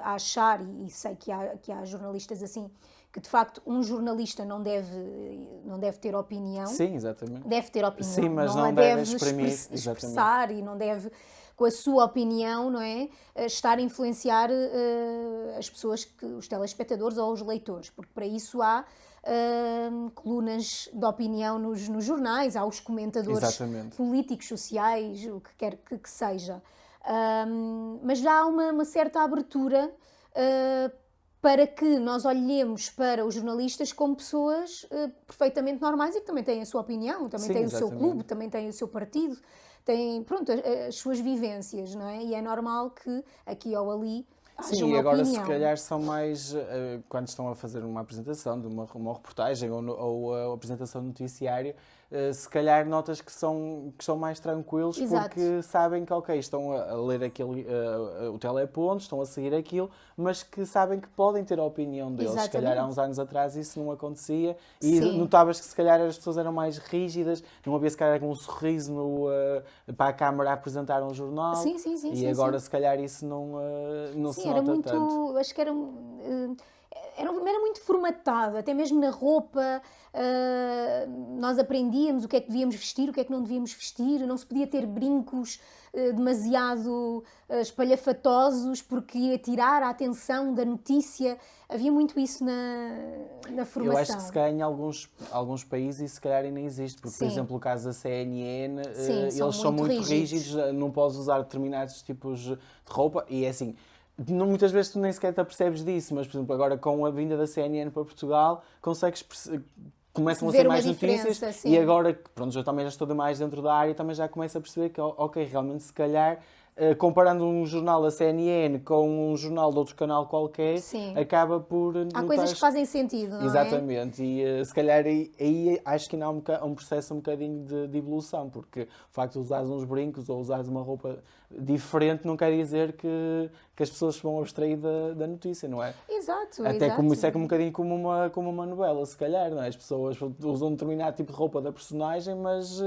a achar, e sei que há jornalistas assim, que de facto um jornalista não deve ter opinião. Sim, exatamente. Deve ter opinião. Sim, mas não deve expressar e não deve, com a sua opinião, não é? Estar a influenciar as pessoas, os telespectadores ou os leitores, porque para isso há colunas de opinião nos jornais, há os comentadores políticos, sociais, o que quer que seja. Mas já há uma certa abertura para que nós olhemos para os jornalistas como pessoas perfeitamente normais e que também têm a sua opinião, também têm o seu clube, também têm o seu partido, têm, pronto, as suas vivências, não é? E é normal que aqui ou ali haja uma e agora opinião. Se calhar são mais, quando estão a fazer uma apresentação de uma reportagem ou a apresentação de noticiário, se calhar notas que são mais tranquilos. Exato. Porque sabem que, ok, estão a ler o teleponto, estão a seguir aquilo, mas que sabem que podem ter a opinião deles. Exatamente. Se calhar há uns anos atrás isso não acontecia e notavas que se calhar as pessoas eram mais rígidas, não havia se calhar um sorriso para a câmara a apresentar um jornal. Sim, e agora se calhar isso não se nota muito, tanto. Acho que era muito formatado, até mesmo na roupa. Nós aprendíamos o que é que devíamos vestir, o que é que não devíamos vestir, não se podia ter brincos demasiado espalhafatosos porque ia tirar a atenção da notícia. Havia muito isso na formação. Eu acho que se calhar em alguns países se calhar ainda existe, porque por exemplo o caso da CNN, eles são muito rígidos, não podes usar determinados tipos de roupa e é assim... Muitas vezes tu nem sequer te apercebes disso, mas, por exemplo, agora com a vinda da CNN para Portugal, começam a ser mais notícias e agora, pronto, eu também já estou mais dentro da área, também já começo a perceber que, ok, realmente se calhar, comparando um jornal da CNN com um jornal de outro canal qualquer, acaba por... Há coisas que fazem sentido, não é? Exatamente, e se calhar aí acho que ainda há um processo um bocadinho de evolução, porque o facto de usares uns brincos ou usares uma roupa diferente não quer dizer que as pessoas se vão abstrair da notícia, não é? Exato, Até como isso é um bocadinho como uma novela, se calhar, não é? As pessoas usam um determinado tipo de roupa da personagem, mas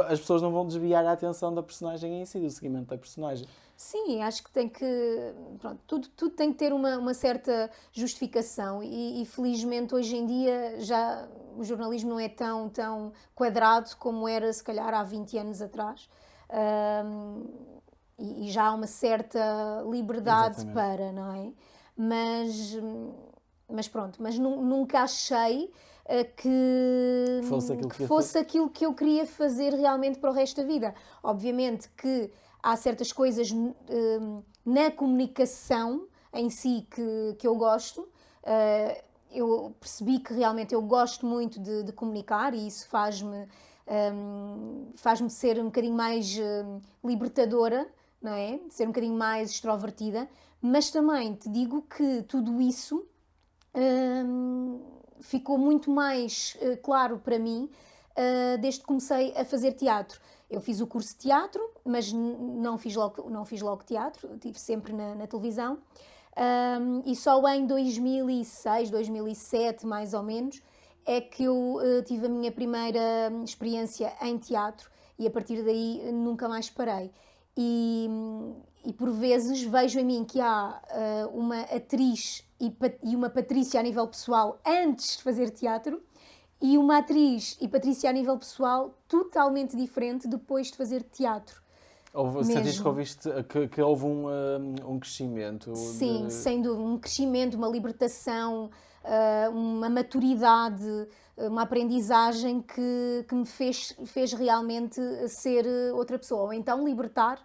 as pessoas não vão desviar a atenção da personagem em si, do seguimento da personagem. Sim, acho que tem que... Pronto, tudo tem que ter uma certa justificação e felizmente hoje em dia já o jornalismo não é tão quadrado como era se calhar há 20 anos atrás. E já há uma certa liberdade para, não é? Mas pronto, mas nunca achei que fosse aquilo que eu queria fazer realmente para o resto da vida. Obviamente que há certas coisas na comunicação em si que eu gosto. Eu percebi que realmente eu gosto muito de comunicar e isso faz-me ser um bocadinho mais libertadora, não é? Ser um bocadinho mais extrovertida, mas também te digo que tudo isso ficou muito mais claro para mim desde que comecei a fazer teatro. Eu fiz o curso de teatro, mas não fiz logo teatro, estive sempre na televisão. E só em 2006, 2007, mais ou menos, é que eu tive a minha primeira experiência em teatro e a partir daí nunca mais parei. E por vezes vejo em mim que há uma atriz e uma Patrícia a nível pessoal antes de fazer teatro e uma atriz e Patrícia a nível pessoal totalmente diferente depois de fazer teatro. Sentiste que houve um crescimento? Sim, sem dúvida, um crescimento, uma libertação, uma maturidade, uma aprendizagem que me fez realmente ser outra pessoa, ou então libertar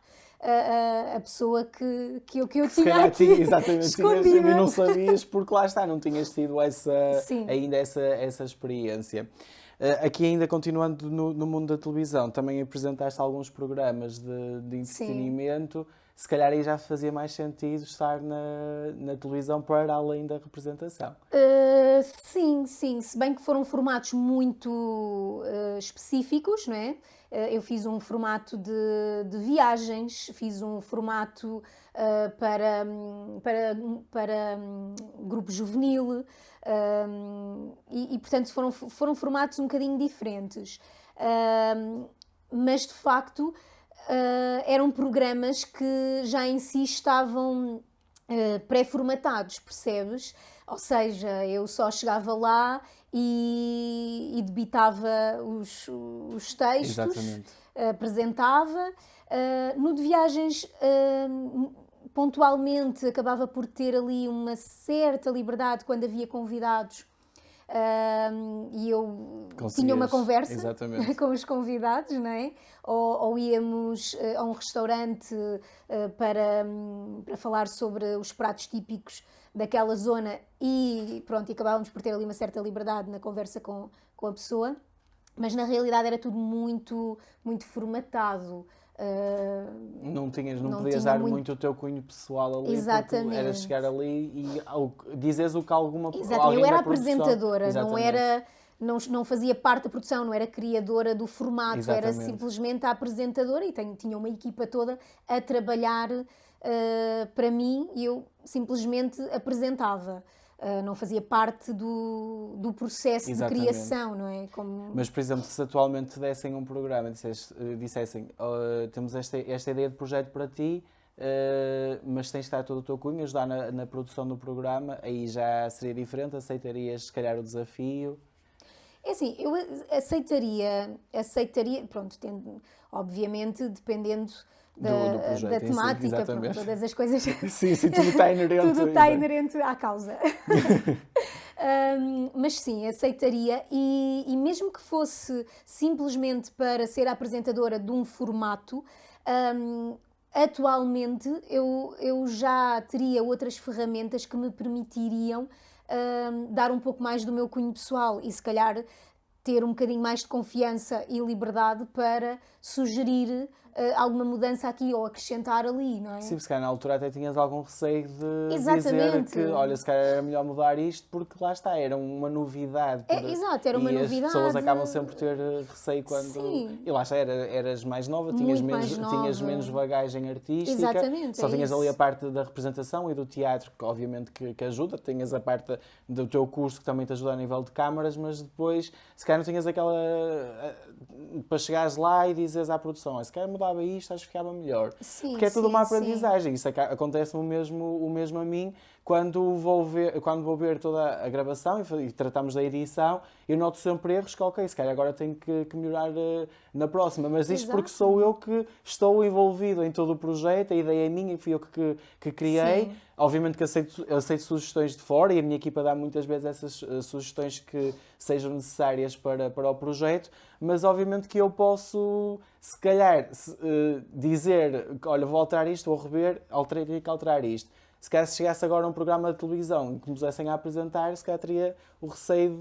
a pessoa que eu tinha aqui exatamente, escondida. E não sabias porque lá está, não tinhas tido ainda essa experiência. Aqui ainda continuando no mundo da televisão, também apresentaste alguns programas de entretenimento. Sim. Se calhar aí já fazia mais sentido estar na televisão para além da representação. Sim. Se bem que foram formatos muito específicos, não é? Eu fiz um formato de viagens, fiz um formato para grupo juvenil e portanto foram formatos um bocadinho diferentes. Mas de facto eram programas que já em si estavam pré-formatados, percebes? Ou seja, eu só chegava lá e debitava os textos, apresentava. No de viagens, pontualmente, acabava por ter ali uma certa liberdade quando havia convidados. E eu tinha uma conversa com os convidados, não é? Ou íamos a um restaurante para falar sobre os pratos típicos daquela zona e pronto, acabávamos por ter ali uma certa liberdade na conversa com a pessoa, mas na realidade era tudo muito, muito formatado. Não podias dar muito o teu cunho pessoal ali. Exatamente. Porque era chegar ali e dizes o que alguém eu era da apresentadora, não fazia parte da produção, não era criadora do formato. Exatamente. Era simplesmente a apresentadora e tinha uma equipa toda a trabalhar para mim e eu simplesmente apresentava. Não fazia parte do processo de criação, não é? Mas, por exemplo, se atualmente te dessem um programa, dissessem temos esta ideia de projeto para ti, mas tens de estar todo o teu cunho, ajudar na produção do programa, aí já seria diferente? Aceitarias, se calhar, o desafio? É assim, eu aceitaria, pronto, obviamente, dependendo da temática, pronto, todas as coisas. sim, tudo está inerente. Tudo está inerente à causa. Mas sim, aceitaria e mesmo que fosse simplesmente para ser apresentadora de um formato, atualmente eu já teria outras ferramentas que me permitiriam dar um pouco mais do meu cunho pessoal e se calhar ter um bocadinho mais de confiança e liberdade para sugerir alguma mudança aqui ou acrescentar ali, não é? Sim, se calhar na altura até tinhas algum receio de dizer que, olha, se calhar era melhor mudar isto, porque lá está, era uma novidade. Exato, era uma novidade. E as pessoas acabam sempre por ter receio quando... Sim. E lá está, eras mais nova, tinhas menos bagagem artística. Exatamente, só tinhas ali a parte da representação e do teatro, que obviamente que ajuda. Tinhas a parte do teu curso, que também te ajuda a nível de câmaras, mas depois, se calhar não tinhas aquela... para chegares lá e dizeres à produção, se calhar mudava isto, acho que ficava melhor. Sim, porque é tudo uma aprendizagem. Isso acontece o mesmo a mim. quando vou ver toda a gravação e tratamos da edição, eu noto sempre erros que, ok, se calhar agora tenho que melhorar na próxima. Mas isto porque sou eu que estou envolvido em todo o projeto, a ideia é minha, fui eu que criei. Sim. Obviamente que aceito sugestões de fora e a minha equipa dá muitas vezes essas sugestões que sejam necessárias para o projeto, mas obviamente que eu posso, se calhar, dizer, olha, vou alterar isto, vou rever, teria que alterar isto. Se calhar se chegasse agora a um programa de televisão que me pusessem a apresentar, se calhar teria o receio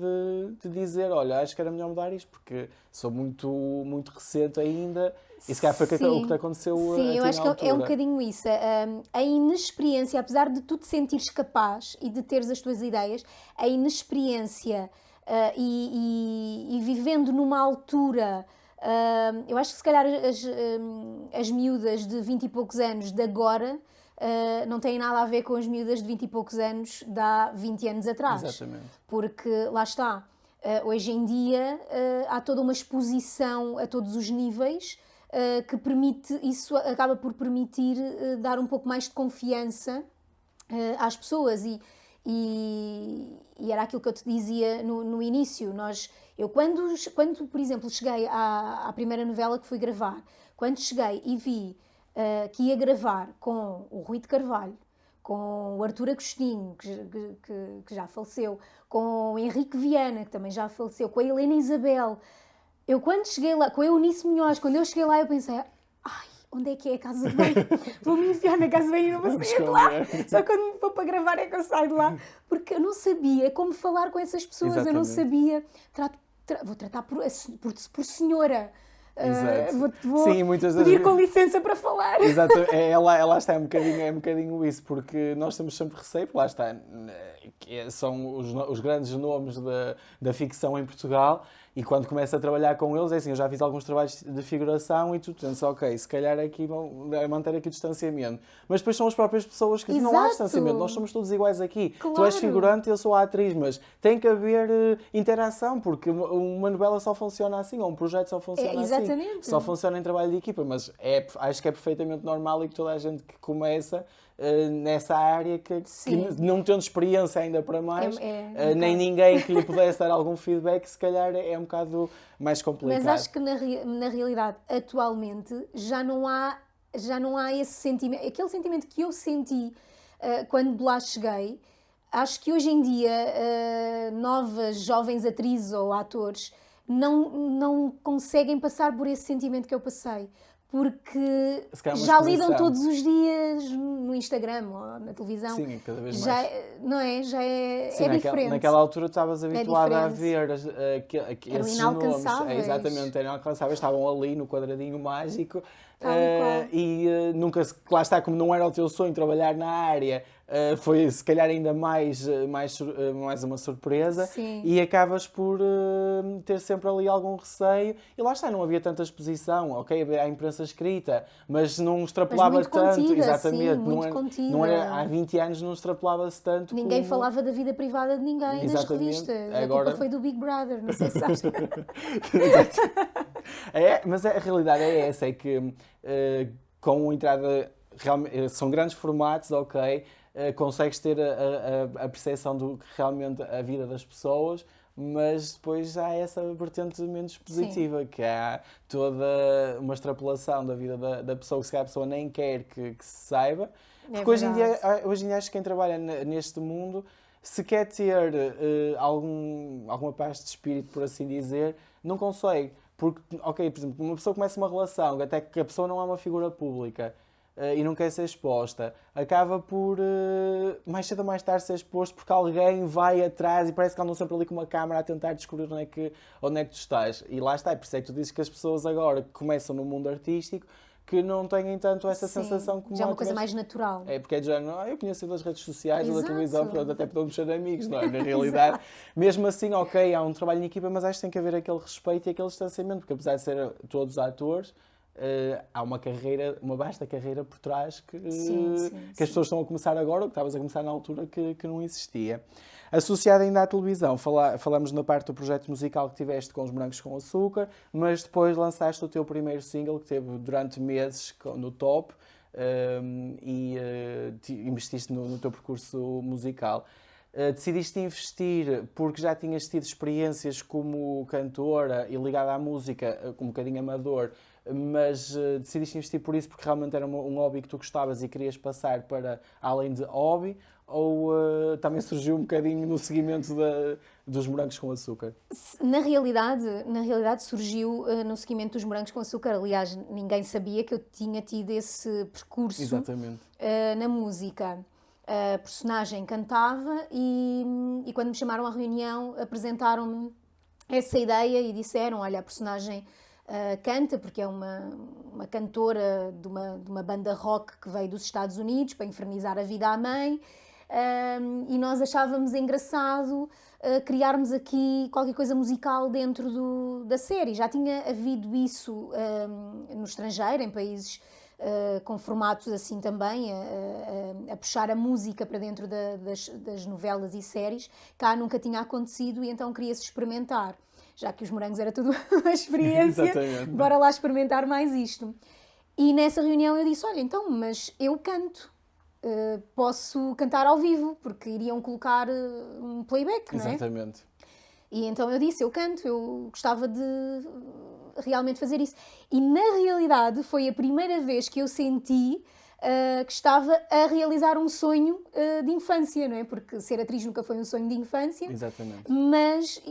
de dizer, olha, acho que era melhor mudar isto, porque sou muito, muito recente ainda, e se calhar foi o que te aconteceu Sim, eu acho que é um altura. bocadinho isso. A inexperiência, apesar de tu te sentires capaz e de teres as tuas ideias, a inexperiência e vivendo numa altura... eu acho que se calhar as miúdas de 20 e poucos anos de agora não têm nada a ver com as miúdas de 20 e poucos anos de há 20 anos atrás. Exatamente. Porque, lá está, hoje em dia há toda uma exposição a todos os níveis que permite, isso acaba por permitir dar um pouco mais de confiança às pessoas e era aquilo que eu te dizia no início. Eu quando, por exemplo, cheguei à primeira novela que fui gravar, quando cheguei e vi que ia gravar com o Rui de Carvalho, com o Artur Agostinho, que já faleceu, com o Henrique Viana, que também já faleceu, com a Helena Isabel, eu quando cheguei lá, com a Eunice Munhoz, quando eu cheguei lá eu pensei, ai, onde é que é a casa de banho? Vou-me enfiar na casa de banho e não vou sair de lá. Só quando vou para gravar é que eu saio de lá. Porque eu não sabia como falar com essas pessoas. Exatamente. Eu não sabia. Vou tratar por senhora. Vou Sim, muitas pedir vezes... com licença para falar. Exato, lá está, é um bocadinho isso, porque nós temos sempre receio, lá está, são os grandes nomes da ficção em Portugal, e quando começo a trabalhar com eles, é assim, eu já fiz alguns trabalhos de figuração e tu pensas, ok, se calhar aqui manter aqui o distanciamento. Mas depois são as próprias pessoas que dizem, não há distanciamento, nós somos todos iguais aqui. Claro. Tu és figurante e eu sou a atriz, mas tem que haver interação, porque uma novela só funciona assim, ou um projeto só funciona assim. Exatamente. Só funciona em trabalho de equipa, mas acho que é perfeitamente normal e que toda a gente que começa nessa área que não tendo experiência ainda para mais, nem ninguém que lhe pudesse dar algum feedback, se calhar é um bocado mais complicado. Mas acho que na realidade, atualmente, já não há esse sentimento, aquele sentimento que eu senti quando lá cheguei. Acho que hoje em dia novas, jovens atrizes ou atores não conseguem passar por esse sentimento que eu passei, porque já lidam todos os dias no Instagram ou na televisão. Sim, cada vez já, mais. Não é? Já é, sim, diferente. Naquela altura tu estavas habituada a ver esses nomes. Exatamente, eram inalcançáveis, estavam ali no quadradinho mágico. Nunca, lá está, como não era o teu sonho trabalhar na área, foi se calhar ainda mais uma surpresa. Sim. E acabas por ter sempre ali algum receio, e lá está, não havia tanta exposição, ok, havia a imprensa escrita, mas não extrapolava muito tanto, contida, exatamente, sim, muito contida. Não era, há 20 anos não extrapolava-se tanto. Ninguém falava da vida privada de ninguém nas revistas. Agora... A culpa foi do Big Brother, não sei se sabes. Mas a realidade é essa, é que com a entrada, são grandes formatos, ok, consegues ter a percepção do que realmente a vida das pessoas, mas depois há essa vertente menos positiva, sim, que há toda uma extrapolação da vida da pessoa, que se calhar a pessoa nem quer que se saiba. Porque hoje em dia acho que quem trabalha neste mundo, se quer ter alguma paz de espírito, por assim dizer, não consegue. Porque, ok, por exemplo, uma pessoa começa uma relação, até que a pessoa não é uma figura pública e não quer ser exposta, acaba por, mais cedo ou mais tarde, ser exposto porque alguém vai atrás e parece que andam sempre ali com uma câmara a tentar descobrir onde é que tu estás. E lá está, por isso é que tu dizes que as pessoas agora que começam no mundo artístico que não têm tanto essa sensação como já é uma coisa mais natural. É porque é de género, eu conheço das redes sociais, da televisão, pronto, até podemos ser amigos, não é? Na realidade, mesmo assim, ok, há um trabalho em equipa, mas acho que tem que haver aquele respeito e aquele distanciamento, porque apesar de ser todos atores, há uma vasta carreira por trás que as pessoas estão a começar agora, ou que estavas a começar na altura que não existia. Associado ainda à televisão, falamos na parte do projeto musical que tiveste com os Morangos com Açúcar, mas depois lançaste o teu primeiro single, que teve durante meses no top, investiste no teu percurso musical. Decidiste investir porque já tinhas tido experiências como cantora e ligada à música, um bocadinho amador, mas decidiste investir por isso porque realmente era um hobby que tu gostavas e querias passar para além de hobby, ou também surgiu um bocadinho no seguimento dos morangos com açúcar? Na realidade surgiu no seguimento dos morangos com açúcar. Aliás, ninguém sabia que eu tinha tido esse percurso. Exatamente. Na música. A personagem cantava e quando me chamaram à reunião apresentaram-me essa ideia e disseram, olha, a personagem canta porque é uma cantora de uma banda rock que veio dos Estados Unidos para infernizar a vida à mãe, e nós achávamos engraçado criarmos aqui qualquer coisa musical dentro da série. Já tinha havido isso no estrangeiro, em países com formatos assim também, a puxar a música para dentro das novelas e séries. Cá nunca tinha acontecido e então queria-se experimentar. Já que os morangos era tudo uma experiência, bora lá experimentar mais isto. E nessa reunião eu disse, olha, então, mas eu canto. Posso cantar ao vivo, porque iriam colocar um playback, não é? Exatamente. E então eu disse, eu canto, eu gostava de realmente fazer isso. E na realidade foi a primeira vez que eu senti que estava a realizar um sonho de infância, não é? Porque ser atriz nunca foi um sonho de infância. Exatamente. Mas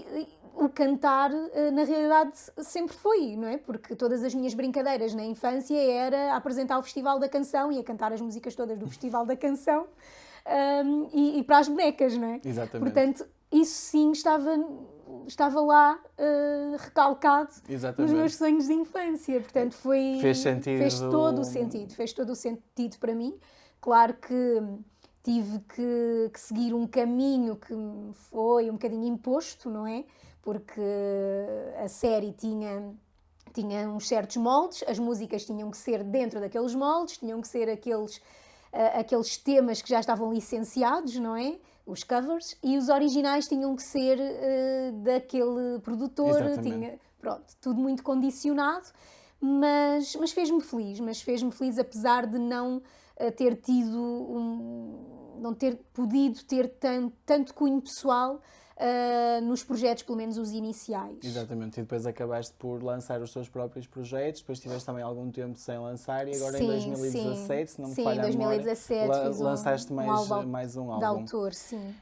o cantar, na realidade, sempre foi, não é? Porque todas as minhas brincadeiras na infância era apresentar o Festival da Canção e a cantar as músicas todas do Festival da Canção e para as bonecas, não é? Exatamente. Portanto, isso sim estava lá recalcado nos meus sonhos de infância. Portanto, fez todo o sentido para mim. Claro que tive que seguir um caminho que me foi um bocadinho imposto, não é? Porque a série tinha uns certos moldes, as músicas tinham que ser dentro daqueles moldes, tinham que ser aqueles temas que já estavam licenciados, não é? Os covers, e os originais tinham que ser daquele produtor. Pronto, tudo muito condicionado, mas fez-me feliz, apesar de não ter não ter podido ter tanto cunho pessoal nos projetos, pelo menos os iniciais. Exatamente, e depois acabaste por lançar os teus próprios projetos, depois tiveste também algum tempo sem lançar e agora em 2017, se não me falha a memória, lançaste mais um álbum. De autor, sim.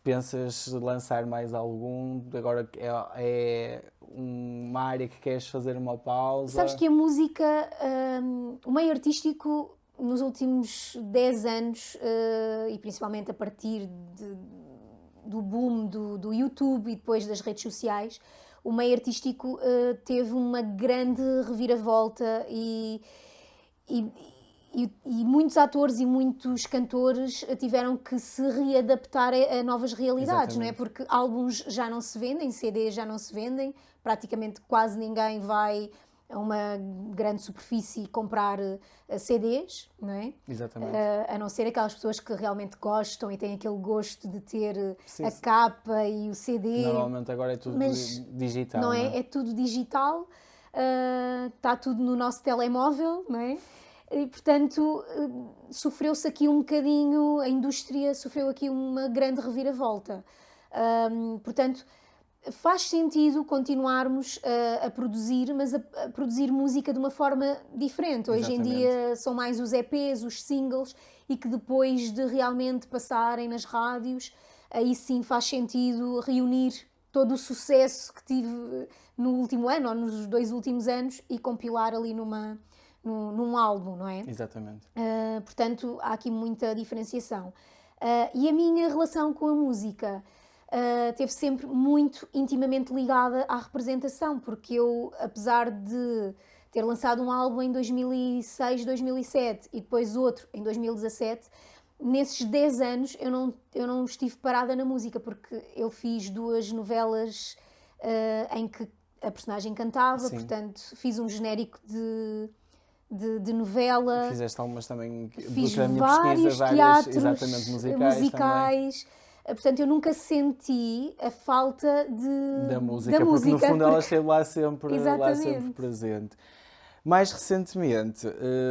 Pensas lançar mais algum? Agora é uma área que queres fazer uma pausa? Sabes que a música, o meio artístico, nos últimos 10 anos, e principalmente a partir do boom do YouTube e depois das redes sociais, o meio artístico teve uma grande reviravolta e muitos atores e muitos cantores tiveram que se readaptar a novas realidades. Exatamente. Não é? Porque álbuns já não se vendem, CDs já não se vendem, praticamente quase ninguém vai a uma grande superfície comprar CDs, não é? Exatamente. A não ser aquelas pessoas que realmente gostam e têm aquele gosto de ter a capa e o CD. Normalmente agora é tudo digital. Não é? É tudo digital, está tudo no nosso telemóvel, não é? E, portanto, sofreu-se aqui um bocadinho, a indústria sofreu aqui uma grande reviravolta. Portanto, faz sentido continuarmos a produzir, mas a produzir música de uma forma diferente. Hoje em dia são mais os EPs, os singles, e que depois de realmente passarem nas rádios, aí sim faz sentido reunir todo o sucesso que tive no último ano, ou nos 2 últimos anos, e compilar ali num álbum, não é? Exatamente. Portanto, há aqui muita diferenciação. E a minha relação com a música teve sempre muito intimamente ligada à representação, porque eu, apesar de ter lançado um álbum em 2006, 2007 e depois outro em 2017, nesses 10 anos eu não estive parada na música, porque eu fiz 2 novelas em que a personagem cantava. Sim. Portanto, fiz um genérico de novela. Fizeste algumas também, fiz vários teatros exatamente, musicais. Portanto, eu nunca senti a falta da música, porque no fundo ela esteve lá sempre presente. Mais recentemente,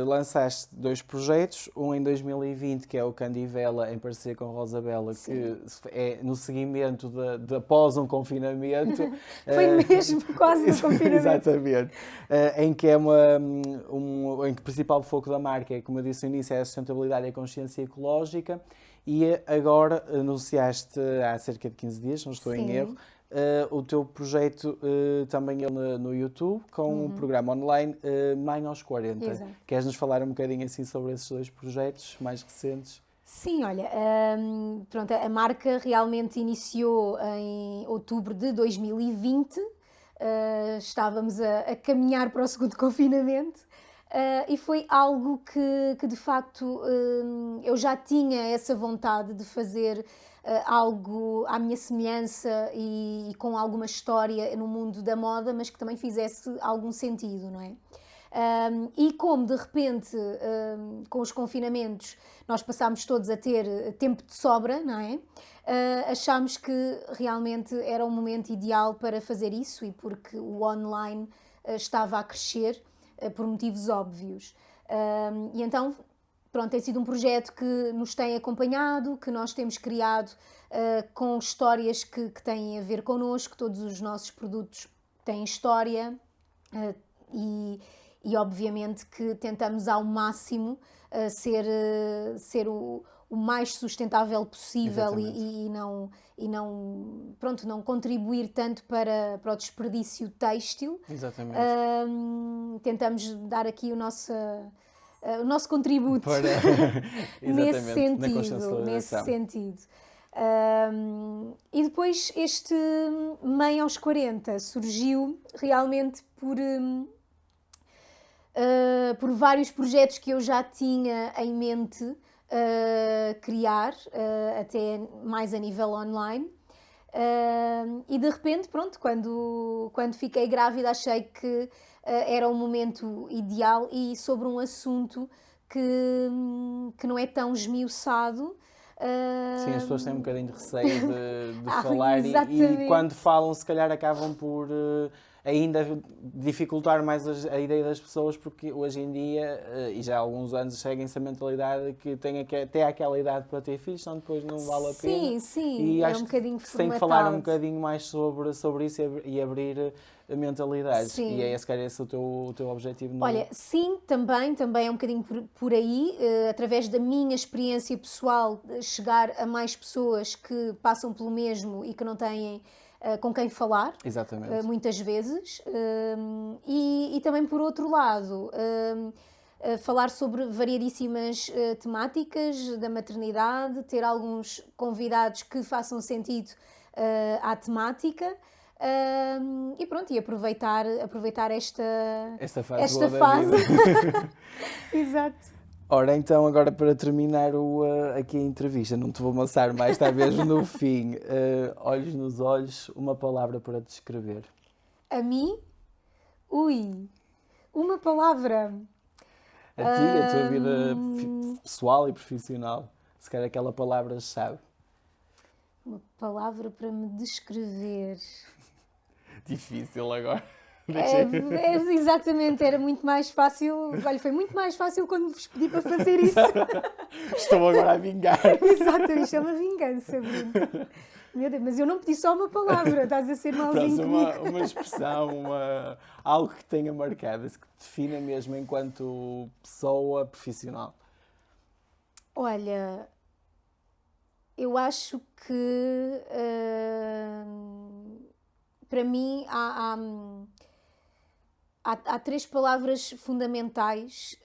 lançaste 2 projetos, um em 2020, que é o Candivela, em parceria com Rosabella, que é no seguimento de após um confinamento. Foi mesmo quase no confinamento. Exatamente. Em que é em que o principal foco da marca é, como eu disse no início, é a sustentabilidade e a consciência ecológica. E agora anunciaste há cerca de 15 dias, não estou em erro, o teu projeto também no YouTube, com um programa online, Mãe aos 40. Exato. Queres-nos falar um bocadinho assim sobre esses 2 projetos mais recentes? Sim, olha, pronto, a marca realmente iniciou em outubro de 2020, estávamos a caminhar para o segundo confinamento, e foi algo que de facto eu já tinha essa vontade de fazer algo à minha semelhança e com alguma história no mundo da moda, mas que também fizesse algum sentido, não é? E como de repente, com os confinamentos, nós passámos todos a ter tempo de sobra, não é? Achámos que realmente era o momento ideal para fazer isso e porque o online estava a crescer por motivos óbvios. E então, pronto, tem sido um projeto que nos tem acompanhado, que nós temos criado com histórias que têm a ver connosco. Todos os nossos produtos têm história e obviamente que tentamos ao máximo ser o mais sustentável possível e não contribuir tanto para o desperdício têxtil. Exatamente. Tentamos dar aqui o nosso contributo nesse sentido. E depois este Mãe aos 40 surgiu realmente por vários projetos que eu já tinha em mente criar, até mais a nível online. E de repente, pronto, quando fiquei grávida achei que era o momento ideal e sobre um assunto que não é tão esmiuçado. Sim, as pessoas têm um bocadinho de receio de falar e quando falam se calhar acabam por ainda dificultar mais a ideia das pessoas, porque hoje em dia, e já há alguns anos, seguem-se a mentalidade que tem até aquela idade para ter filhos, senão depois não vale a pena. Sim, e é acho um bocadinho que se tem que falar um bocadinho mais sobre isso e abrir mentalidades. Sim. E se calhar esse o teu objetivo. Olha, sim, também é um bocadinho por aí, através da minha experiência pessoal, chegar a mais pessoas que passam pelo mesmo e que não têm com quem falar. Exatamente. Muitas vezes. E também, por outro lado, falar sobre variedíssimas temáticas da maternidade, ter alguns convidados que façam sentido à temática. E pronto, e aproveitar esta fase. Exato. Ora, então, agora para terminar aqui a entrevista, não te vou amassar mais, está mesmo no fim. Olhos nos olhos, uma palavra para descrever. A mim? Ui, uma palavra. A ti, a tua vida pessoal e profissional. Se calhar aquela palavra-chave. Uma palavra para me descrever. Difícil agora. Exatamente, era muito mais fácil. Olha, foi muito mais fácil quando vos pedi para fazer isso. Estou agora a vingar. Exatamente, isto é uma vingança, Bruno. Meu Deus, mas eu não pedi só uma palavra, estás a ser malzinho comigo. Uma expressão, algo que tenha marcado, que te defina mesmo enquanto pessoa profissional. Olha, eu acho que para mim há 3 palavras fundamentais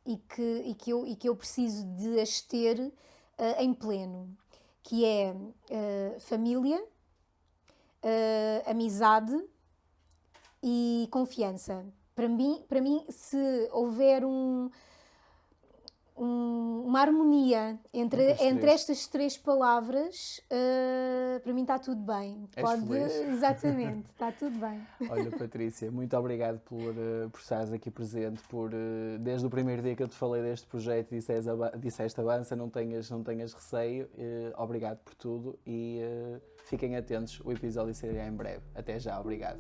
e que eu preciso de as ter em pleno, que é família, amizade e confiança. Para mim, se houver uma harmonia entre estas 3 palavras, para mim está tudo bem. Exatamente, está tudo bem. Olha, Patrícia, muito obrigado por estares aqui presente, desde o primeiro dia que eu te falei deste projeto disseste avança, não tenhas receio. Obrigado por tudo e fiquem atentos, o episódio será em breve. Até já, obrigado.